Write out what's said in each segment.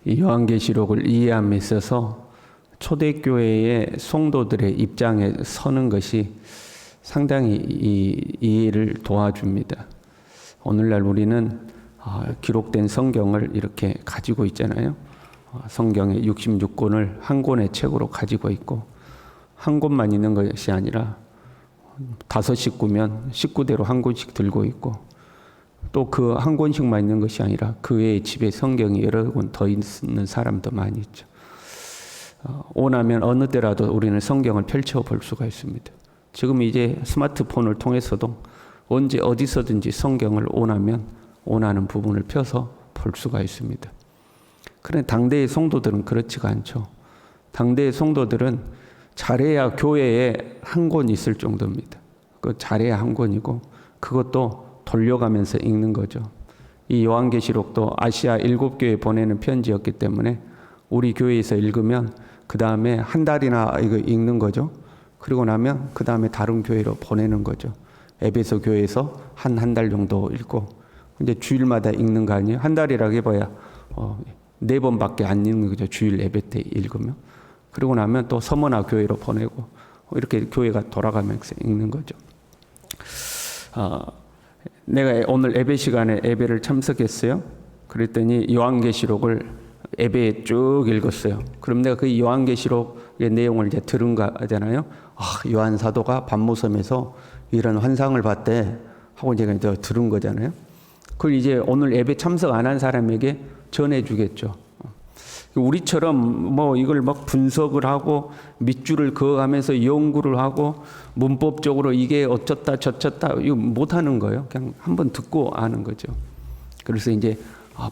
이 요한계시록을 이해함에 있어서 초대교회의 성도들의 입장에 서는 것이 상당히 이 이해를 도와줍니다. 오늘날 우리는 기록된 성경을 이렇게 가지고 있잖아요. 성경의 66권을 한 권의 책으로 가지고 있고, 한 권만 있는 것이 아니라 5식구면 식구대로 한 권씩 들고 있고, 또 그 한 권씩만 있는 것이 아니라 그 외에 집에 성경이 여러 권 더 있는 사람도 많이 있죠. 원하면 어느 때라도 우리는 성경을 펼쳐볼 수가 있습니다. 지금 이제 스마트폰을 통해서도 언제 어디서든지 성경을 원하면 원하는 부분을 펴서 볼 수가 있습니다. 그런데 당대의 성도들은 그렇지가 않죠. 당대의 성도들은 잘해야 교회에 한 권 있을 정도입니다. 그 잘해야 한 권이고, 그것도 돌려가면서 읽는 거죠. 이 요한계시록도 아시아 7교회에 보내는 편지였기 때문에 우리 교회에서 읽으면 그 다음에 한 달이나 이거 읽는 거죠. 그리고 나면 그 다음에 다른 교회로 보내는 거죠. 에베소 교회에서 한 달 정도 읽고, 이제 주일마다 읽는 거 아니에요? 한 달이라고 해봐야 4번밖에 안 읽는 거죠. 주일 예배 때 읽으면. 그리고 나면 또 서머나 교회로 보내고, 이렇게 교회가 돌아가면서 읽는 거죠. 내가 오늘 예배 시간에 예배를 참석했어요. 그랬더니 요한계시록을 예배에 쭉 읽었어요. 그럼 내가 그 요한계시록의 내용을 이제 들은 거잖아요. 요한 사도가 밤모섬에서 이런 환상을 봤대 하고 제가 이제 들은 거잖아요. 그걸 이제 오늘 예배 참석 안 한 사람에게 전해주겠죠. 우리처럼 뭐 이걸 막 분석을 하고 밑줄을 그어가면서 연구를 하고 문법적으로 이게 어쩌다 저쩌다 이거 못하는 거예요. 그냥 한번 듣고 아는 거죠. 그래서 이제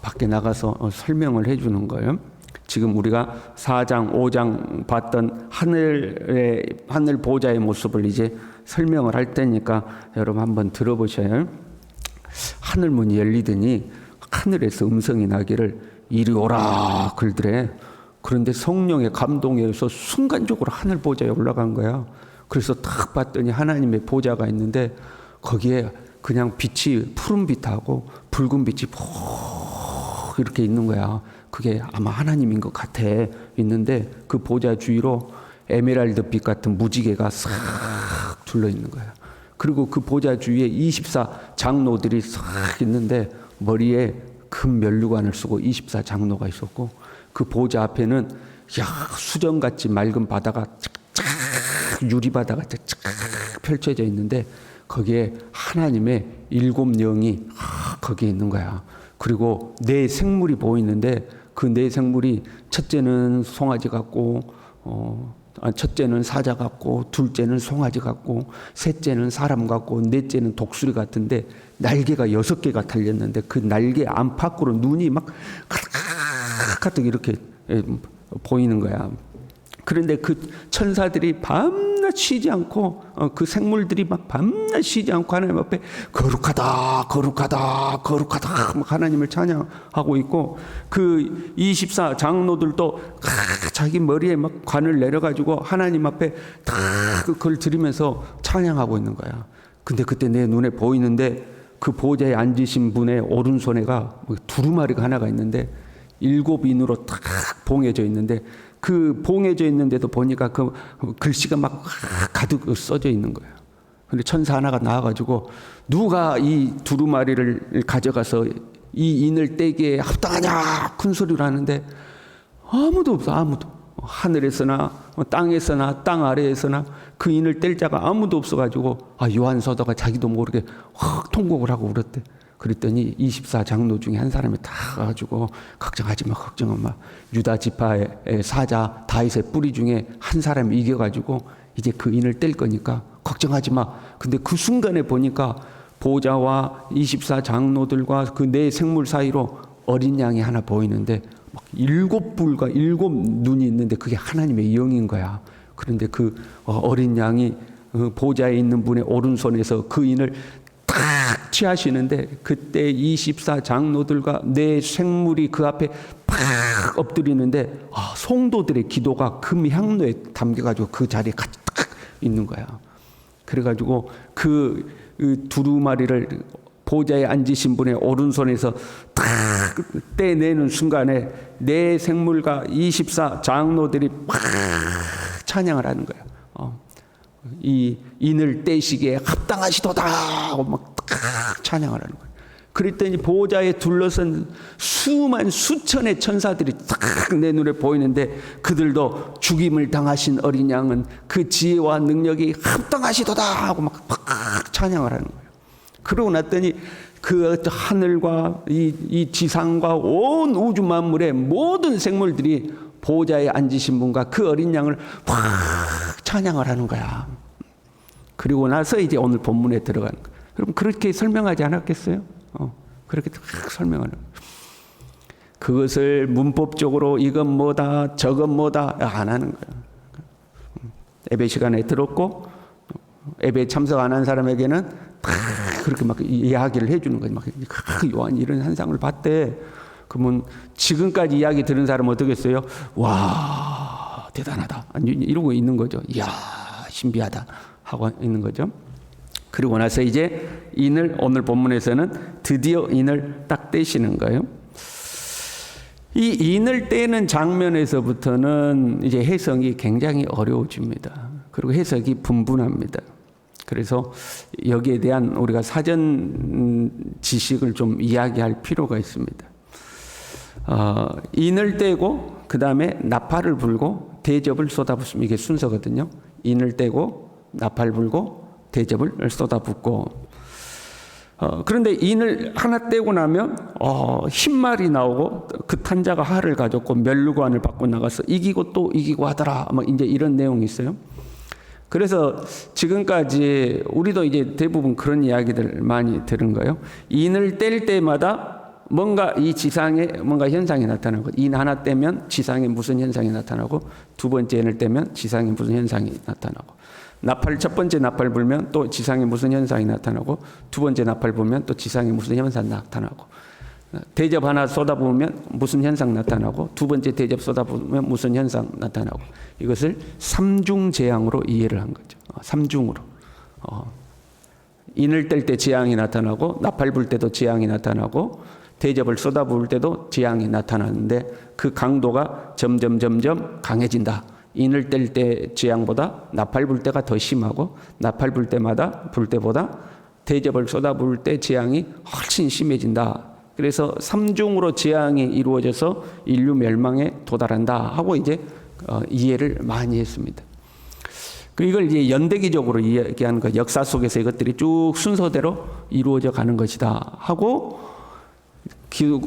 밖에 나가서 설명을 해주는 거예요. 지금 우리가 4장, 5장 봤던 하늘 보좌의 모습을 이제 설명을 할 테니까 여러분 한번 들어보셔요. 하늘 문이 열리더니 하늘에서 음성이 나기를 이리 오라 그러더래. 그런데 성령의 감동에 의해서 순간적으로 하늘 보좌에 올라간 거야. 그래서 딱 봤더니 하나님의 보좌가 있는데 거기에 그냥 빛이 푸른빛하고 붉은 빛이 푹 이렇게 있는 거야. 그게 아마 하나님인 것 같아 있는데 그 보좌 주위로 에메랄드 빛 같은 무지개가 싹 둘러 있는 거야. 그리고 그 보좌 주위에 24 장로들이 싹 있는데 머리에 금 면류관을 쓰고 24 장로가 있었고, 그 보좌 앞에는 수정같이 맑은 바다가 쫙 유리바다가 쫙 펼쳐져 있는데 거기에 하나님의 7영이 거기에 있는 거야. 그리고 4 생물이 보이는데 그 4 생물이 첫째는 송아지 같고, 첫째는 사자 같고, 둘째는 송아지 같고, 셋째는 사람 같고, 넷째는 독수리 같은데 날개가 6개가 달렸는데 그 날개 안팎으로 눈이 막 가득가득 이렇게 보이는 거야. 그런데 그 천사들이 밤낮 쉬지 않고, 그 생물들이 막 밤낮 쉬지 않고 하나님 앞에 거룩하다 거룩하다 거룩하다 막 하나님을 찬양하고 있고, 그 24 장로들도 자기 머리에 막 관을 내려가지고 하나님 앞에 다 그걸 들으면서 찬양하고 있는 거야. 근데 그때 내 눈에 보이는데 그 보좌에 앉으신 분의 오른손에가 두루마리가 하나가 있는데 7인으로 딱 봉해져 있는데, 그 봉해져 있는데도 보니까 그 글씨가 막 가득 써져 있는 거예요. 근데 천사 하나가 나와가지고 누가 이 두루마리를 가져가서 이 인을 떼기에 합당하냐 큰 소리를 하는데 아무도 없어. 아무도. 하늘에서나 땅에서나 땅 아래에서나 그 인을 뗄 자가 아무도 없어가지고 요한 사도가 자기도 모르게 확 통곡을 하고 울었대. 그랬더니 24 장로 중에 한 사람이 다 가지고 걱정하지 마 걱정하지 마, 유다 지파의 사자 다윗의 뿌리 중에 한 사람이 이겨가지고 이제 그 인을 뗄 거니까 걱정하지 마. 근데 그 순간에 보니까 보좌와 24 장로들과 그 4 생물 사이로 어린 양이 하나 보이는데 막 7뿔과 7눈이 있는데 그게 하나님의 영인 거야. 그런데 그 어린 양이 보좌에 있는 분의 오른손에서 그 인을 탁 취하시는데 그때 24 장로들과 4 생물이 그 앞에 팍 엎드리는데 성도들의 기도가 금 향로에 담겨가지고 그 자리에 같이 딱 있는 거야. 그래가지고 그 두루마리를 보좌에 앉으신 분의 오른손에서 탁 떼내는 순간에 내 생물과 24 장로들이 막 찬양을 하는 거예요. 이 인을 떼시기에 합당하시도다 하고 막 찬양을 하는 거예요. 그랬더니 보호자에 둘러선 수천의 천사들이 딱 내 눈에 보이는데 그들도 죽임을 당하신 어린 양은 그 지혜와 능력이 합당하시도다 하고 막 찬양을 하는 거예요. 그러고 났더니 그 하늘과 이 지상과 온 우주 만물의 모든 생물들이 보호자에 앉으신 분과 그 어린 양을 확 찬양을 하는 거야. 그리고 나서 이제 오늘 본문에 들어가는 거야. 그럼 그렇게 설명하지 않았겠어요? 그렇게 딱 설명하는 거예요. 그것을 문법적으로 이건 뭐다 저건 뭐다 안 하는 거예요. 예배 시간에 들었고 예배 참석 안 한 사람에게는 다 그렇게 막 이야기를 해주는 거예요. 막 요한이 이런 현상을 봤대. 그러면 지금까지 이야기 들은 사람은 어떻겠어요? 와 대단하다 이러고 있는 거죠. 이야 신비하다 하고 있는 거죠. 그리고 나서 이제 인을 오늘 본문에서는 드디어 인을 딱 떼시는 거예요. 이 인을 떼는 장면에서부터는 이제 해석이 굉장히 어려워집니다. 그리고 해석이 분분합니다. 그래서 여기에 대한 우리가 사전 지식을 좀 이야기할 필요가 있습니다. 인을 떼고 그 다음에 나팔을 불고 대접을 쏟아붓습니다. 이게 순서거든요. 인을 떼고 나팔 불고 대접을 쏟아붓고 그런데 인을 하나 떼고 나면 흰말이 나오고 그 탄자가 활을 가졌고 멸류관을 받고 나가서 이기고 또 이기고 하더라. 막 이제 이런 내용이 있어요. 그래서 지금까지 우리도 이제 대부분 그런 이야기들 많이 들은 거예요. 인을 뗄 때마다 뭔가 이 지상에 뭔가 현상이 나타나고 인 하나 떼면 지상에 무슨 현상이 나타나고 두 번째 인을 떼면 지상에 무슨 현상이 나타나고 첫 번째 나팔 불면 또 지상에 무슨 현상이 나타나고 두 번째 나팔 불면 또 지상에 무슨 현상이 나타나고 대접 하나 쏟아부으면 무슨 현상 나타나고 두 번째 대접 쏟아부으면 무슨 현상 나타나고 이것을 삼중재앙으로 이해를 한 거죠. 삼중으로. 인을 뗄 때 재앙이 나타나고 나팔 불 때도 재앙이 나타나고 대접을 쏟아부을 때도 재앙이 나타나는데 그 강도가 점점 강해진다. 인을 뗄 때 재앙보다 나팔 불 때가 더 심하고 나팔 불 때보다 대접을 쏟아부을 때 재앙이 훨씬 심해진다. 그래서 삼중으로 재앙이 이루어져서 인류 멸망에 도달한다 하고 이제 이해를 많이 했습니다. 이걸 이제 연대기적으로 이야기하는 거, 역사 속에서 이것들이 쭉 순서대로 이루어져 가는 것이다 하고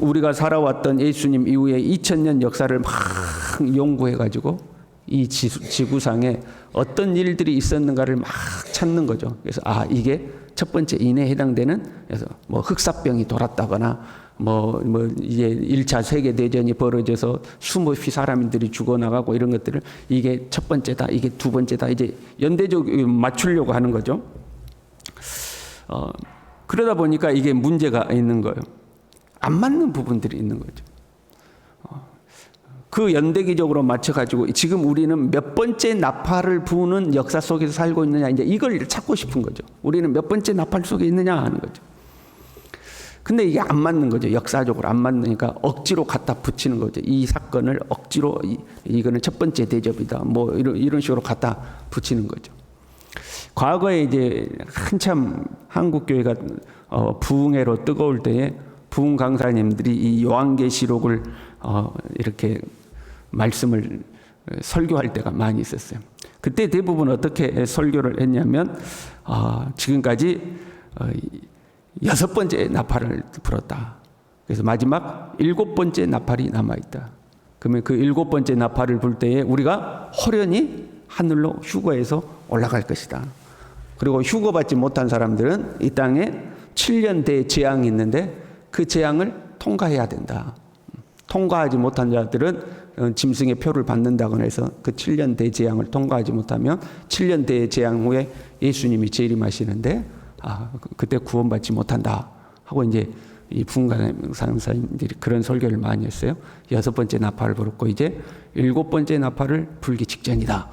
우리가 살아왔던 예수님 이후에 2000년 역사를 막 연구해가지고 이 지구상에 어떤 일들이 있었는가를 막 찾는 거죠. 그래서 이게 첫 번째 인에 해당되는 그래서 뭐 흑사병이 돌았다거나 뭐 이제 1차 세계 대전이 벌어져서 수없이 사람들이 죽어나가고 이런 것들을 이게 첫 번째다, 이게 두 번째다 이제 연대적으로 맞추려고 하는 거죠. 그러다 보니까 이게 문제가 있는 거예요. 안 맞는 부분들이 있는 거죠. 그 연대기적으로 맞춰가지고 지금 우리는 몇 번째 나팔을 부는 역사 속에서 살고 있느냐 이제 이걸 찾고 싶은 거죠. 우리는 몇 번째 나팔 속에 있느냐 하는 거죠. 근데 이게 안 맞는 거죠. 역사적으로 안 맞으니까 억지로 갖다 붙이는 거죠. 이 사건을 억지로 이거는 첫 번째 대접이다. 뭐 이런 식으로 갖다 붙이는 거죠. 과거에 이제 한참 한국 교회가 부흥회로 뜨거울 때에 부흥 강사님들이 이 요한계시록을 이렇게 말씀을 설교할 때가 많이 있었어요. 그때 대부분 어떻게 설교를 했냐면 지금까지 6번째 나팔을 불었다. 그래서 마지막 7번째 나팔이 남아있다. 그러면 그 7번째 나팔을 불 때에 우리가 호련히 하늘로 휴거해서 올라갈 것이다. 그리고 휴거받지 못한 사람들은 이 땅에 7년 대재앙이 있는데 그 재앙을 통과해야 된다. 통과하지 못한 자들은 짐승의 표를 받는다거나 해서 그 7년 대재앙을 통과하지 못하면 7년 대재앙 후에 예수님이 재림하시는데 그때 구원받지 못한다 하고 이제 이 부흥강사님들이 그런 설교를 많이 했어요. 6번째 나팔을 불었고 이제 7번째 나팔을 불기 직전이다.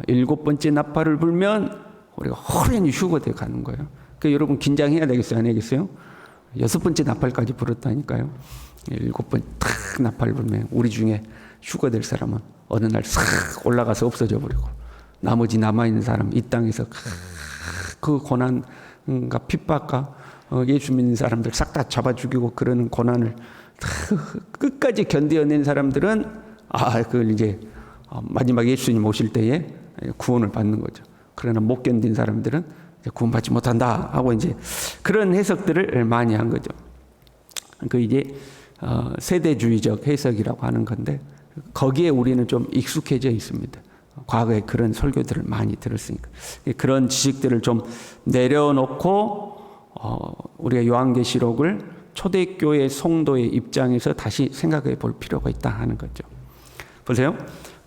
7번째 나팔을 불면 우리가 호련히 휴거돼 가는 거예요. 그러니까 여러분 긴장해야 되겠어요? 안 해야겠어요? 6번째 나팔까지 불었다니까요. 7번 탁 나팔 불면 우리 중에 휴거될 사람은 어느 날 싹 올라가서 없어져 버리고, 나머지 남아있는 사람 이 땅에서 그 고난과 핍박과 예수 믿는 사람들 싹 다 잡아 죽이고 그러는 고난을 끝까지 견뎌낸 사람들은 그걸 이제 마지막 예수님 오실 때에 구원을 받는 거죠. 그러나 못 견딘 사람들은 이제 구원받지 못한다 하고 이제 그런 해석들을 많이 한 거죠. 그 이제 세대주의적 해석이라고 하는 건데, 거기에 우리는 좀 익숙해져 있습니다. 과거에 그런 설교들을 많이 들었으니까 그런 지식들을 좀 내려놓고 우리가 요한계시록을 초대교회 성도의 입장에서 다시 생각해 볼 필요가 있다 하는 거죠. 보세요.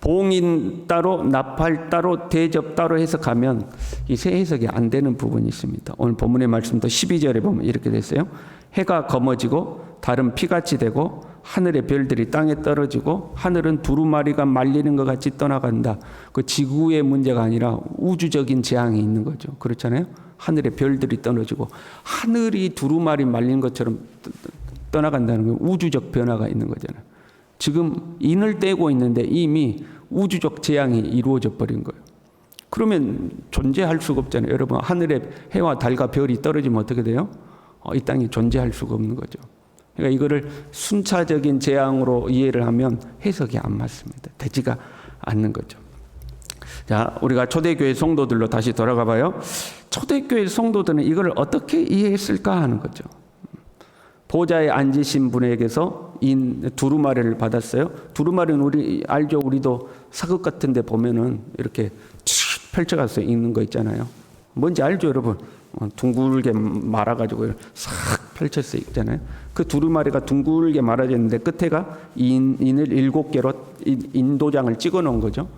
봉인 따로, 나팔 따로, 대접 따로 해석하면 이 세 해석이 안 되는 부분이 있습니다. 오늘 본문의 말씀도 12절에 보면 이렇게 됐어요. 해가 검어지고 달은 피같이 되고 하늘의 별들이 땅에 떨어지고 하늘은 두루마리가 말리는 것 같이 떠나간다. 그 지구의 문제가 아니라 우주적인 재앙이 있는 거죠. 그렇잖아요. 하늘의 별들이 떨어지고 하늘이 두루마리 말리는 것처럼 떠나간다는 건 우주적 변화가 있는 거잖아요. 지금 인을 떼고 있는데 이미 우주적 재앙이 이루어져 버린 거예요. 그러면 존재할 수가 없잖아요. 여러분, 하늘에 해와 달과 별이 떨어지면 어떻게 돼요? 이 땅에 존재할 수가 없는 거죠. 그러니까 이거를 순차적인 재앙으로 이해를 하면 해석이 안 맞습니다. 되지가 않는 거죠. 자, 우리가 초대교회 성도들로 다시 돌아가 봐요. 초대교회 성도들은 이걸 어떻게 이해했을까 하는 거죠. 보좌에 앉으신 분에게서 두루마리를 받았어요. 두루마리는 우리 알죠? 우리도 사극 같은 데 보면은 이렇게 펼쳐가서 읽는 거 있잖아요. 뭔지 알죠, 여러분? 둥글게 말아가지고 싹 펼쳐서 읽잖아요. 그 두루마리가 둥글게 말아져 있는데 끝에가 인을 7개로 인도장을 찍어 놓은 거죠.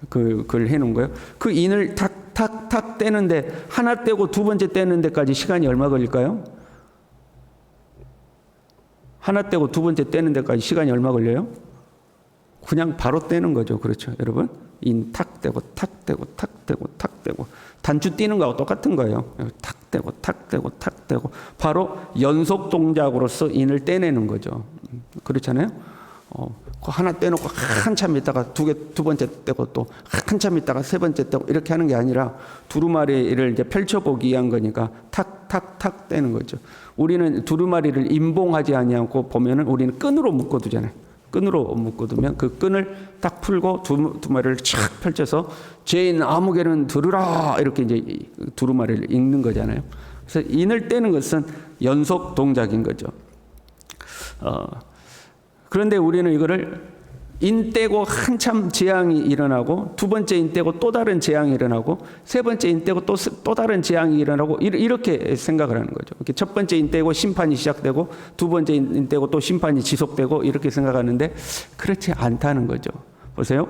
그걸 해놓은 거예요. 그 인을 탁탁탁 떼는데 하나 떼고 두 번째 떼는 데까지 시간이 얼마 걸릴까요? 하나 떼고 두 번째 떼는 데까지 시간이 얼마 걸려요? 그냥 바로 떼는 거죠. 그렇죠, 여러분? 인 탁 떼고 탁 떼고 탁 떼고 탁 떼고 단추 띄는 거하고 똑같은 거예요. 탁 떼고 탁 떼고 탁 떼고 바로 연속 동작으로서 인을 떼내는 거죠. 그렇잖아요. 하나 떼놓고 한참 있다가 두 번째 떼고 또 한참 있다가 세 번째 떼고 이렇게 하는 게 아니라 두루마리를 이제 펼쳐보기 위한 거니까 탁탁탁 떼는 거죠. 우리는 두루마리를 임봉하지 아니하고 보면은 우리는 끈으로 묶어두잖아요. 끈으로 묶어두면 그 끈을 딱 풀고 두루마리를 착 펼쳐서 죄인 아무개는 들으라 이렇게 이제 두루마리를 읽는 거잖아요. 그래서 인을 떼는 것은 연속 동작인 거죠. 그런데 우리는 이거를 인 떼고 한참 재앙이 일어나고 두 번째 인 떼고 또 다른 재앙이 일어나고 세 번째 인 떼고 또 다른 재앙이 일어나고 이렇게 생각을 하는 거죠. 이렇게 첫 번째 인 떼고 심판이 시작되고 두 번째 인 떼고 또 심판이 지속되고 이렇게 생각하는데 그렇지 않다는 거죠. 보세요.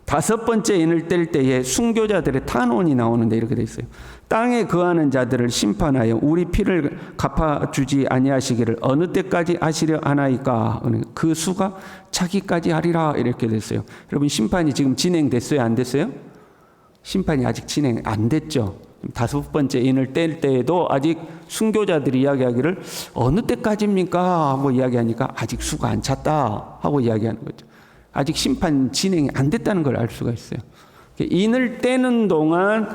다섯 번째 인을 뗄 때에 순교자들의 탄원이 나오는데 이렇게 돼 있어요. 땅에 거하는 자들을 심판하여 우리 피를 갚아주지 아니하시기를 어느 때까지 하시려 하나이까. 그 수가 차기까지 하리라 이렇게 됐어요. 여러분, 심판이 지금 진행됐어요? 안 됐어요? 심판이 아직 진행 안 됐죠. 다섯 번째 인을 뗄 때에도 아직 순교자들이 이야기하기를 어느 때까지입니까? 하고 이야기하니까 아직 수가 안 찼다 하고 이야기하는 거죠. 아직 심판 진행이 안 됐다는 걸 알 수가 있어요. 인을 떼는 동안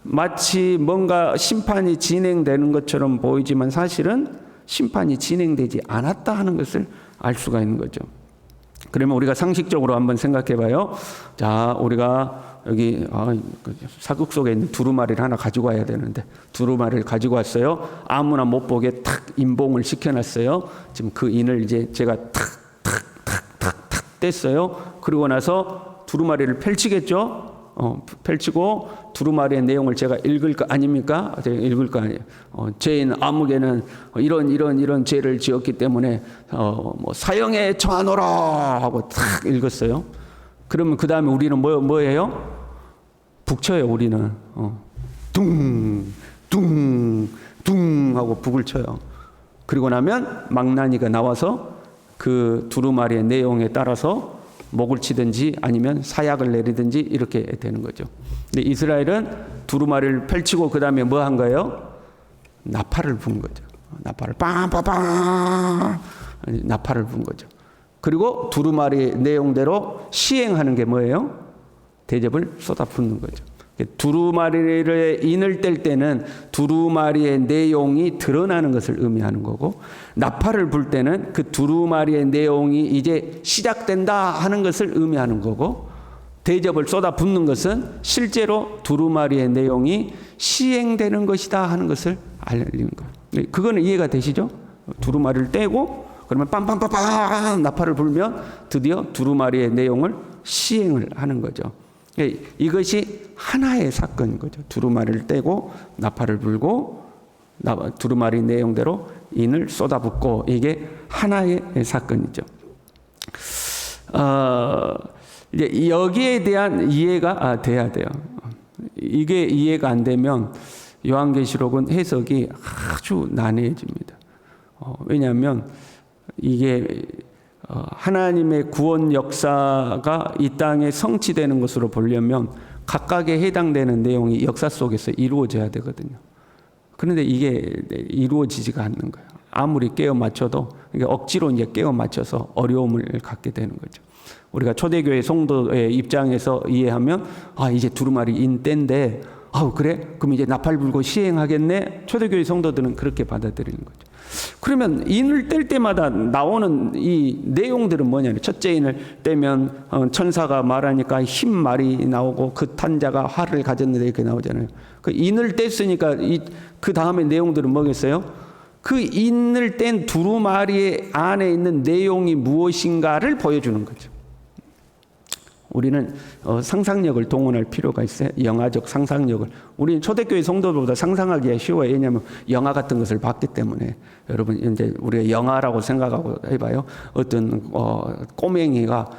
마치 뭔가 심판이 진행되는 것처럼 보이지만 사실은 심판이 진행되지 않았다 하는 것을 알 수가 있는 거죠. 그러면 우리가 상식적으로 한번 생각해 봐요. 자, 우리가 여기 사극 속에 있는 두루마리를 하나 가지고 와야 되는데 두루마리를 가지고 왔어요. 아무나 못 보게 탁 인봉을 시켜놨어요. 지금 그 인을 이제 제가 탁 뗐어요. 그리고 나서 두루마리를 펼치겠죠. 펼치고 두루마리의 내용을 제가 읽을 거 아닙니까? 제가 읽을 거 아니에요. 죄인 아무개는 이런 죄를 지었기 때문에 뭐 사형에 처하노라 하고 탁 읽었어요. 그러면 그 다음에 우리는 뭐예요? 북쳐요. 우리는 둥 하고 북을 쳐요. 그리고 나면 망나니가 나와서 그 두루마리의 내용에 따라서 목을 치든지 아니면 사약을 내리든지 이렇게 되는 거죠. 근데 이스라엘은 두루마리를 펼치고 그 다음에 뭐 한 거예요? 나팔을 분 거죠. 나팔을 빵빵빵 나팔을 분 거죠. 그리고 두루마리의 내용대로 시행하는 게 뭐예요? 대접을 쏟아붓는 거죠. 두루마리를 인을 뗄 때는 두루마리의 내용이 드러나는 것을 의미하는 거고, 나팔을 불 때는 그 두루마리의 내용이 이제 시작된다 하는 것을 의미하는 거고, 대접을 쏟아붓는 것은 실제로 두루마리의 내용이 시행되는 것이다 하는 것을 알리는 거예요. 그거는 이해가 되시죠? 두루마리를 떼고 그러면 빰빰빰빰 나팔을 불면 드디어 두루마리의 내용을 시행을 하는 거죠. 이것이 하나의 사건인 거죠. 두루마리를 떼고 나팔을 불고 두루마리 내용대로 인을 쏟아붓고, 이게 하나의 사건이죠. 이제 여기에 대한 이해가 돼야 돼요. 이게 이해가 안 되면 요한계시록은 해석이 아주 난해해집니다. 왜냐하면 이게 하나님의 구원 역사가 이 땅에 성취되는 것으로 보려면 각각에 해당되는 내용이 역사 속에서 이루어져야 되거든요. 그런데 이게 이루어지지가 않는 거예요. 아무리 깨어 맞춰도 억지로 이제 깨어 맞춰서 어려움을 갖게 되는 거죠. 우리가 초대교회 성도의 입장에서 이해하면, 이제 두루마리 인 때인데, 그래? 그럼 이제 나팔 불고 시행하겠네? 초대교회 성도들은 그렇게 받아들이는 거죠. 그러면 인을 뗄 때마다 나오는 이 내용들은 뭐냐면, 첫째 인을 떼면 천사가 말하니까 흰 말이 나오고 그 탄자가 활을 가졌는데 이렇게 나오잖아요. 그 인을 뗐으니까 그 다음에 내용들은 뭐겠어요? 그 인을 뗀 두루마리 안에 있는 내용이 무엇인가를 보여주는 거죠. 우리는 상상력을 동원할 필요가 있어요. 영화적 상상력을. 우리는 초대교회 성도들보다 상상하기가 쉬워요. 왜냐하면 영화 같은 것을 봤기 때문에. 여러분 이제 우리가 영화라고 생각하고 해봐요. 어떤 꼬맹이가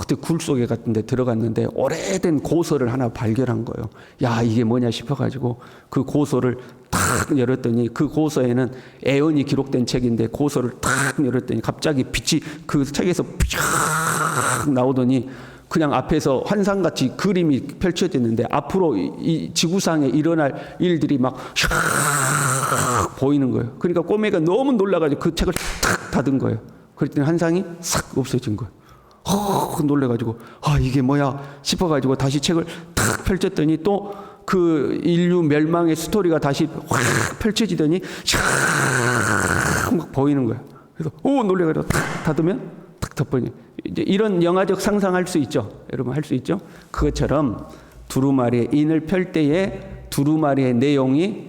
어디 굴 속에 같은 데 들어갔는데 오래된 고서를 하나 발견한 거예요. 야, 이게 뭐냐 싶어가지고 그 고서를 탁 열었더니 그 고서에는 애언이 기록된 책인데 고서를 탁 열었더니 갑자기 빛이 그 책에서 쫙 나오더니 그냥 앞에서 환상같이 그림이 펼쳐졌는데 앞으로 이 지구상에 일어날 일들이 막 샥 보이는 거예요. 그러니까 꼬매가 너무 놀라가지고 그 책을 탁 닫은 거예요. 그랬더니 환상이 싹 없어진 거예요. 놀래가지고 이게 뭐야 싶어가지고 다시 책을 탁 펼쳤더니 또 그 인류 멸망의 스토리가 다시 확 펼쳐지더니 샥 보이는 거예요. 그래서 놀래가지고 탁 닫으면 탁 덮어니. 이제 이런 영화적 상상할 수 있죠. 여러분 할 수 있죠. 그것처럼 두루마리의 인을 펼 때에 두루마리의 내용이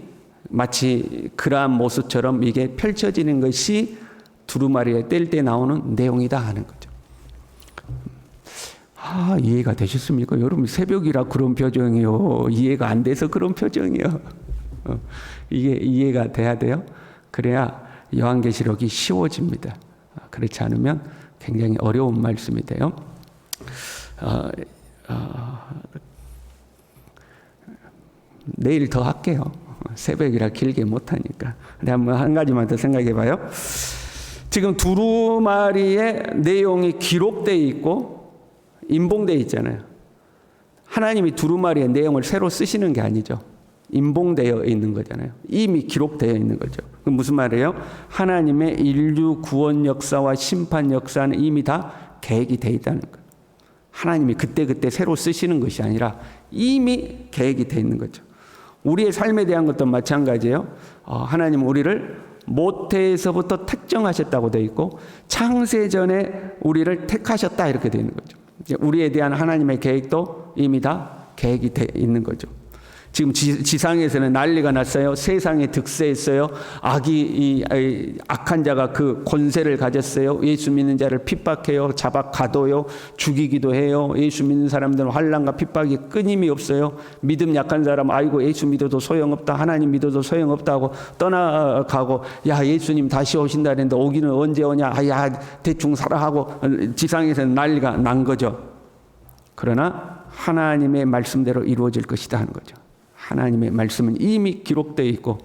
마치 그러한 모습처럼 이게 펼쳐지는 것이 두루마리에 뗄 때 나오는 내용이다 하는 거죠. 이해가 되셨습니까? 여러분 새벽이라 그런 표정이요. 이해가 안 돼서 그런 표정이요. 이게 이해가 돼야 돼요. 그래야 요한계시록이 쉬워집니다. 그렇지 않으면 굉장히 어려운 말씀이 돼요. 내일 더 할게요. 새벽이라 길게 못하니까. 근데 한번 한 가지만 더 생각해 봐요. 지금 두루마리의 내용이 기록되어 있고 인봉되어 있잖아요. 하나님이 두루마리의 내용을 새로 쓰시는 게 아니죠. 인봉되어 있는 거잖아요. 이미 기록되어 있는 거죠. 그 무슨 말이에요? 하나님의 인류 구원 역사와 심판 역사는 이미 다 계획이 되어 있다는 거예요. 하나님이 그때그때 새로 쓰시는 것이 아니라 이미 계획이 되어 있는 거죠. 우리의 삶에 대한 것도 마찬가지예요. 하나님은 우리를 모태에서부터 택정하셨다고 되어 있고 창세전에 우리를 택하셨다 이렇게 되어 있는 거죠. 우리에 대한 하나님의 계획도 이미 다 계획이 되어 있는 거죠. 지금 지상에서는 난리가 났어요. 세상에 득세했어요. 악한 자가 그 권세를 가졌어요. 예수 믿는 자를 핍박해요. 잡아 가둬요. 죽이기도 해요. 예수 믿는 사람들은 환난과 핍박이 끊임이 없어요. 믿음 약한 사람 예수 믿어도 소용없다. 하나님 믿어도 소용없다고 떠나가고 예수님 다시 오신다 했는데 오기는 언제 오냐. 대충 살아 하고 지상에서는 난리가 난 거죠. 그러나 하나님의 말씀대로 이루어질 것이다 하는 거죠. 하나님의 말씀은 이미 기록되어 있고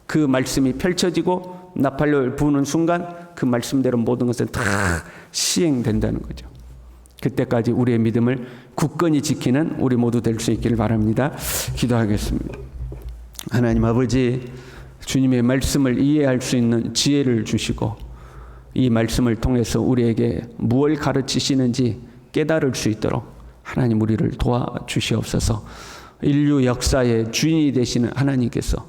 그 말씀이 펼쳐지고 나팔을 부는 순간 그 말씀대로 모든 것은 다 시행된다는 거죠. 그때까지 우리의 믿음을 굳건히 지키는 우리 모두 될 수 있기를 바랍니다. 기도하겠습니다. 하나님 아버지, 주님의 말씀을 이해할 수 있는 지혜를 주시고 이 말씀을 통해서 우리에게 무엇을 가르치시는지 깨달을 수 있도록 하나님 우리를 도와주시옵소서. 인류 역사의 주인이 되시는 하나님께서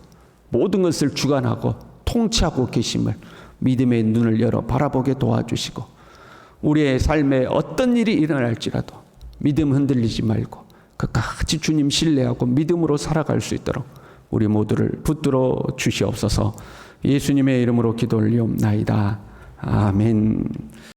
모든 것을 주관하고 통치하고 계심을 믿음의 눈을 열어 바라보게 도와주시고 우리의 삶에 어떤 일이 일어날지라도 믿음 흔들리지 말고 끝까지 주님 신뢰하고 믿음으로 살아갈 수 있도록 우리 모두를 붙들어 주시옵소서. 예수님의 이름으로 기도 올리옵나이다. 아멘.